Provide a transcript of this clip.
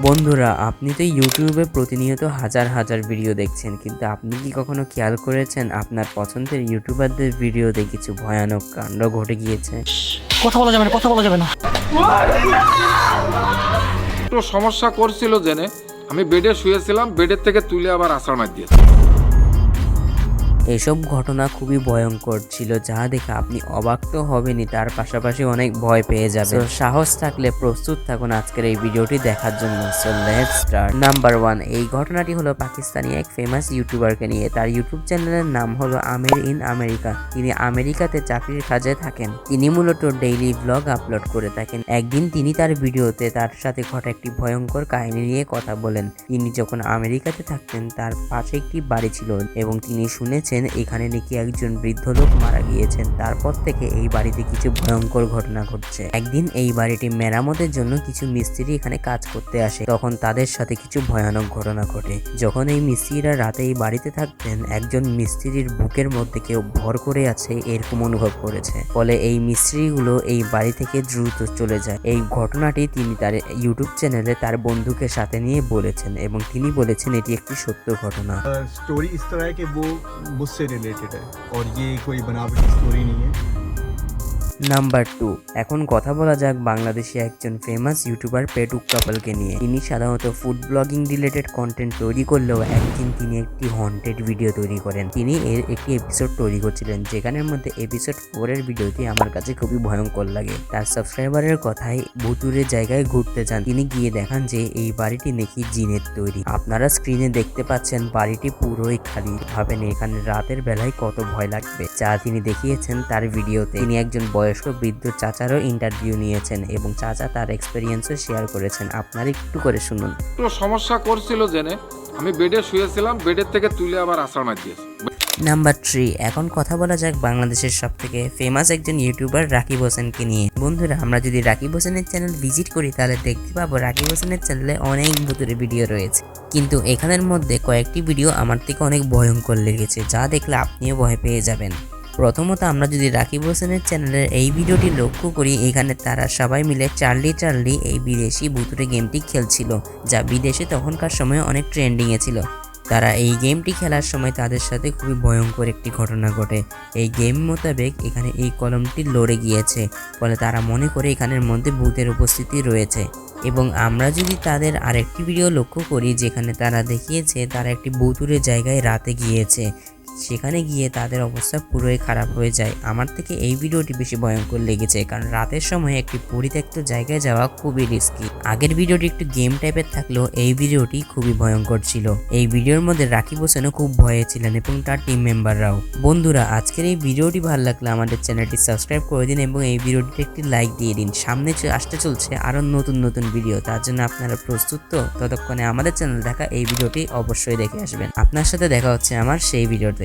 বন্ধুরা, আপনি তো ইউটিউবে প্রতিনিয়ত হাজার হাজার ভিডিও দেখছেন, কিন্তু আপনি কি কখনো খেয়াল করেছেন আপনার পছন্দের ইউটিউবারদের ভিডিওতে কিছু ভয়ানক কাণ্ড ঘটে গিয়েছে? কথা বলা যাবে না। একটু সমস্যা করছিল জেনে আমি বেডে শুয়েছিলাম, বেডের থেকে তুলে আবার আছাড় মার দিয়েছে। এসব ঘটনা খুবই ভয়ঙ্কর ছিল, যা দেখে আপনি অবাক তো হবেনই, তার পাশাপাশি অনেক ভয় পেয়ে যাবেন। সাহস থাকলে প্রস্তুত থাকুন আজকের এই ভিডিওটি দেখার জন্য। So let's start. নাম্বার 1, এই ঘটনাটি হলো পাকিস্তানি এক ফেমাস ইউটিউবারকে নিয়ে। তার ইউটিউব চ্যানেলের নাম হলো আমির ইন আমেরিকা। তিনি আমেরিকাতে চাকরির কাজে থাকেন। তিনি মূলত ডেইলি ব্লগ আপলোড করে থাকেন। একদিন তিনি তার ভিডিওতে তার সাথে ঘটা একটি ভয়ঙ্কর কাহিনী নিয়ে কথা বলেন। তিনি যখন আমেরিকাতে থাকতেন, তার পাশে একটি বাড়ি ছিল এবং তিনি শুনেছেন এখানে নাকি একজন বৃদ্ধ লোক মারা গিয়েছেন। তারপর থেকে এই বাড়িতে কিছু ভয়ঙ্কর ঘটনা ঘটছে। একদিন এই বাড়িটি মেরামতের জন্য কিছু মিস্ত্রি এখানে কাজ করতে আসে। তখন তাদের সাথে কিছু ভয়ানক ঘটনা ঘটে। যখন এই মিস্ত্রিরা রাতে এই বাড়িতে থাকতেন, একজন মিস্ত্রির বুকের মধ্যে কেউ ভর করে আছে এরকম অনুভব করেছে। ফলে এই মিস্ত্রিগুলো এই বাড়ি থেকে দ্রুত চলে যায়। এই ঘটনাটি তিনি তার ইউটিউব চ্যানেলে তার বন্ধুকে সাথে নিয়ে বলেছেন এবং তিনি বলেছেন এটি একটি সত্য ঘটনা। स्टोरी इस तरह है कि वो मुझसे रिलेटेड है और ये कोई बनावटी स्टोरी नहीं है। নাম্বার 2, এখন কথা বলা যাক বাংলাদেশে একজন ফেমাস ইউটিউবার পেটুক কাপালকে নিয়ে। তিনি সাধারণত ফুড ব্লগিং রিলেটেড কন্টেন্ট তৈরি করলেও একদিন তিনি একটি হন্টেড ভিডিও তৈরি করেন। তিনি এর একটি এপিসোড তৈরি করছিলেন, যেখানের মধ্যে এপিসোড 4 এর ভিডিওটি আমার কাছে খুবই ভয়ঙ্কর লাগে। তার সাবস্ক্রাইবারের কথায় ভুতুরের জায়গায় ঘুরতে যান। তিনি গিয়ে দেখান যে এই বাড়িটি নাকি জিনের তৈরি। আপনারা স্ক্রিনে দেখতে পাচ্ছেন বাড়িটি পুরোই খালি। ভাবেন এখানে রাতের বেলায় কত ভয় লাগবে, যা তিনি দেখিয়েছেন তার ভিডিওতে। তিনি একজন বয়স্ক বৃদ্ধ চাচারও ইন্টারভিউ নিয়েছেন এবং চাচা তার এক্সপেরিয়েন্সও শেয়ার করেছেন। আপনারা একটু করে শুনুন। একটু সমস্যা করছিল জেনে আমি বেডে শুয়েছিলাম, বেডের থেকে তুলে আবার আছাড় মার দিয়েছে। নাম্বার 3, এখন কথা বলা যাক বাংলাদেশের সবথেকে ফেমাস একজন ইউটিউবার রাকিব হোসেনকে নিয়ে। বন্ধুরা, আমরা যদি রাকিব হোসেনের চ্যানেল ভিজিট করি তাহলে দেখতে পাবো রাকিব হোসেনের চ্যানেলে অনেক ভুতুরে ভিডিও রয়েছে, কিন্তু এখানের মধ্যে কয়েকটি ভিডিও আমার থেকে অনেক ভয়ঙ্কর লেগেছে, যা দেখলে আপনিও ভয় পেয়ে যাবেন। প্রথমত আমরা যদি রাকিব হোসেনের চ্যানেলের এই ভিডিওটি লক্ষ্য করি, এখানে তারা সবাই মিলে চার্লি এই বিদেশি ভুতুরে গেমটি খেলছিল, যা বিদেশে তখনকার সময় অনেক ট্রেন্ডিংয়ে ছিল। তারা এই গেমটি খেলার সময় তাদের সাথে খুবই ভয়ঙ্কর একটি ঘটনা ঘটে। এই গেম মোতাবেক এখানে এই কলমটি লড়ে গিয়েছে, ফলে তারা মনে করে এখানের মধ্যে ভূতের উপস্থিতি রয়েছে। এবং আমরা যদি তাদের আরেকটি ভিডিও লক্ষ্য করি, যেখানে তারা দেখিয়েছে তারা একটি ভুতুরে জায়গায় রাতে গিয়েছে, সেখানে গিয়ে তাদের অবস্থা পুরোই খারাপ হয়ে যায়। আমার থেকে এই ভিডিওটি বেশি ভয়ঙ্কর লেগেছে, কারণ রাতের সময় একটি পরিত্যক্ত জায়গায় যাওয়া খুবই রিস্কি। আগের ভিডিওটি একটু গেম টাইপের থাকলেও এই ভিডিওটি খুবই ভয়ঙ্কর ছিল। এই ভিডিওর মধ্যে রাকিব হোসেনও খুব ভয়ে ছিলেন এবং তার টিম মেম্বাররাও। বন্ধুরা, আজকের এই ভিডিওটি ভালো লাগলে আমাদের চ্যানেলটি সাবস্ক্রাইব করে দিন এবং এই ভিডিওটিতে একটি লাইক দিয়ে দিন। সামনে আসতে চলছে আরও নতুন ভিডিও, তার জন্য আপনারা প্রস্তুত তো? ততক্ষণে আমাদের চ্যানেল দেখা এই ভিডিওটি অবশ্যই দেখে আসবেন। আপনার সাথে দেখা হচ্ছে আমার সেই ভিডিওতে।